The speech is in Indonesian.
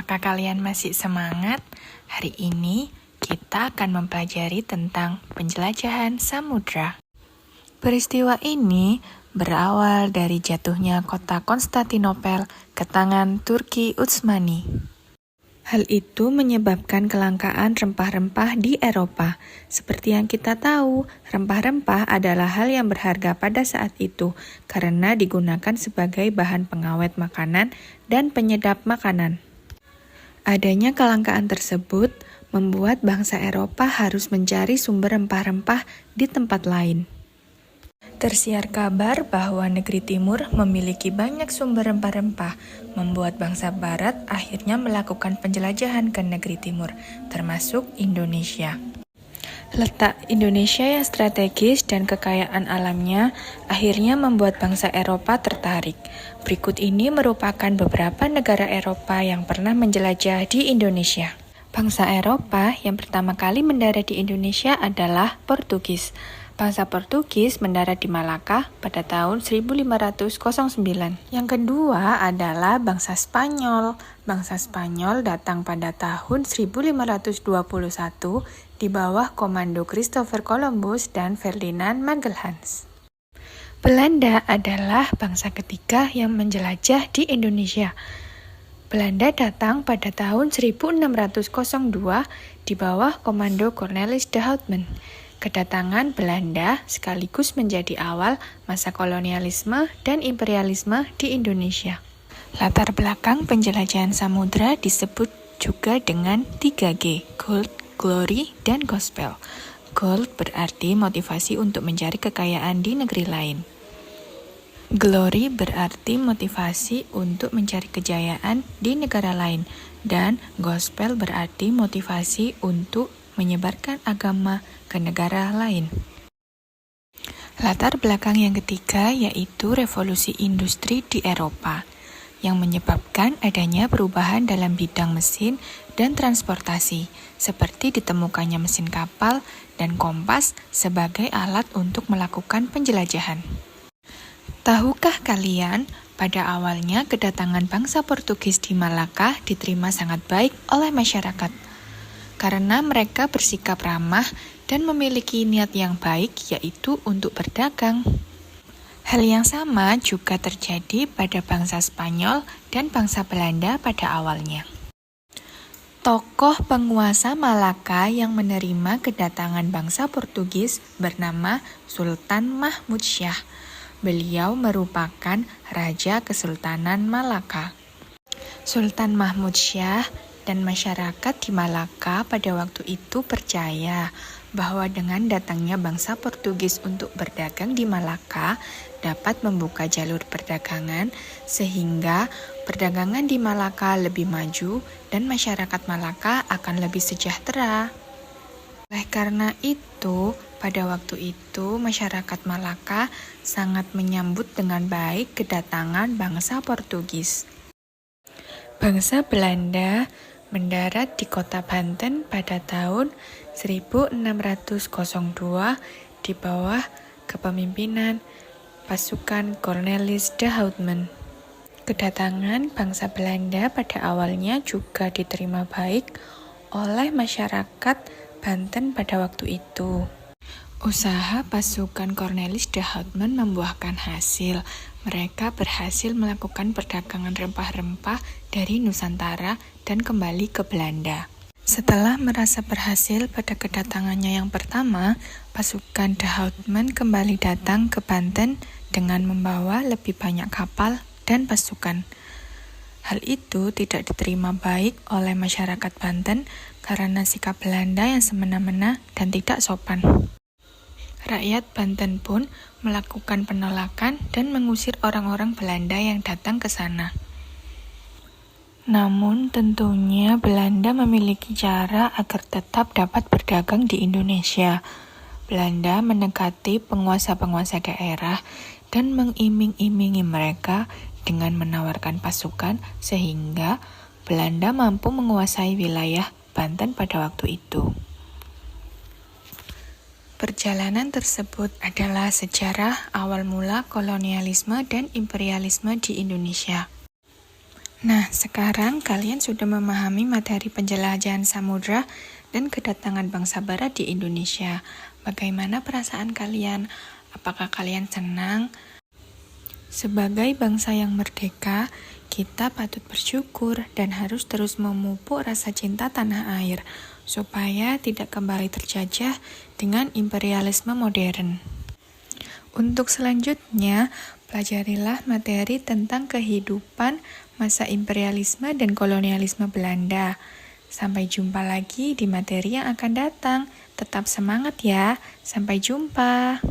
Apakah kalian masih semangat? Hari ini kita akan mempelajari tentang penjelajahan samudra. Peristiwa ini berawal dari jatuhnya kota Konstantinopel ke tangan Turki Utsmani. Hal itu menyebabkan kelangkaan rempah-rempah di Eropa. Seperti yang kita tahu, rempah-rempah adalah hal yang berharga pada saat itu karena digunakan sebagai bahan pengawet makanan dan penyedap makanan. Adanya kelangkaan tersebut membuat bangsa Eropa harus mencari sumber rempah-rempah di tempat lain. Tersiar kabar bahwa negeri timur memiliki banyak sumber rempah-rempah, membuat bangsa barat akhirnya melakukan penjelajahan ke negeri timur, termasuk Indonesia. Letak Indonesia yang strategis dan kekayaan alamnya akhirnya membuat bangsa Eropa tertarik. Berikut ini merupakan beberapa negara Eropa yang pernah menjelajah di Indonesia. Bangsa Eropa yang pertama kali mendarat di Indonesia adalah Portugis. Bangsa Portugis mendarat di Malaka pada tahun 1509. Yang kedua adalah bangsa Spanyol. Bangsa Spanyol datang pada tahun 1521 di bawah komando Christopher Columbus dan Ferdinand Magelhaens. Belanda adalah bangsa ketiga yang menjelajah di Indonesia. Belanda datang pada tahun 1602 di bawah komando Cornelis de Houtman. Kedatangan Belanda sekaligus menjadi awal masa kolonialisme dan imperialisme di Indonesia. Latar belakang penjelajahan samudra disebut juga dengan 3G, Gold, Glory, dan Gospel. Gold berarti motivasi untuk mencari kekayaan di negeri lain. Glory berarti motivasi untuk mencari kejayaan di negara lain. Dan Gospel berarti motivasi untuk menyebarkan agama ke negara lain. Latar belakang yang ketiga yaitu revolusi industri di Eropa, yang menyebabkan adanya perubahan dalam bidang mesin dan transportasi, seperti ditemukannya mesin kapal dan kompas sebagai alat untuk melakukan penjelajahan. Tahukah kalian, pada awalnya kedatangan bangsa Portugis di Malaka diterima sangat baik oleh masyarakat, karena mereka bersikap ramah dan memiliki niat yang baik, yaitu untuk berdagang. Hal yang sama juga terjadi pada bangsa Spanyol dan bangsa Belanda pada awalnya. Tokoh penguasa Malaka yang menerima kedatangan bangsa Portugis bernama Sultan Mahmud Syah. Beliau merupakan Raja Kesultanan Malaka. Sultan Mahmud Syah dan masyarakat di Malaka pada waktu itu percaya bahwa dengan datangnya bangsa Portugis untuk berdagang di Malaka dapat membuka jalur perdagangan sehingga perdagangan di Malaka lebih maju dan masyarakat Malaka akan lebih sejahtera. Oleh karena itu, pada waktu itu masyarakat Malaka sangat menyambut dengan baik kedatangan bangsa Portugis. Bangsa Belanda mendarat di kota Banten pada tahun 1602 di bawah kepemimpinan pasukan Cornelis de Houtman. Kedatangan bangsa Belanda pada awalnya juga diterima baik oleh masyarakat Banten pada waktu itu. Usaha pasukan Cornelis de Houtman membuahkan hasil. Mereka berhasil melakukan perdagangan rempah-rempah dari Nusantara dan kembali ke Belanda. Setelah merasa berhasil pada kedatangannya yang pertama, pasukan de Houtman kembali datang ke Banten dengan membawa lebih banyak kapal dan pasukan. Hal itu tidak diterima baik oleh masyarakat Banten karena sikap Belanda yang semena-mena dan tidak sopan. Rakyat Banten pun melakukan penolakan dan mengusir orang-orang Belanda yang datang ke sana. Namun tentunya Belanda memiliki cara agar tetap dapat berdagang di Indonesia. Belanda mendekati penguasa-penguasa daerah dan mengiming-imingi mereka dengan menawarkan pasukan sehingga Belanda mampu menguasai wilayah Banten pada waktu itu. Perjalanan tersebut adalah sejarah awal mula kolonialisme dan imperialisme di Indonesia. Nah, sekarang kalian sudah memahami materi penjelajahan samudra dan kedatangan bangsa barat di Indonesia. Bagaimana perasaan kalian? Apakah kalian senang? Sebagai bangsa yang merdeka, kita patut bersyukur dan harus terus memupuk rasa cinta tanah air, supaya tidak kembali terjajah dengan imperialisme modern. Untuk selanjutnya, pelajarilah materi tentang kehidupan masa imperialisme dan kolonialisme Belanda. Sampai jumpa lagi di materi yang akan datang. Tetap semangat ya. Sampai jumpa.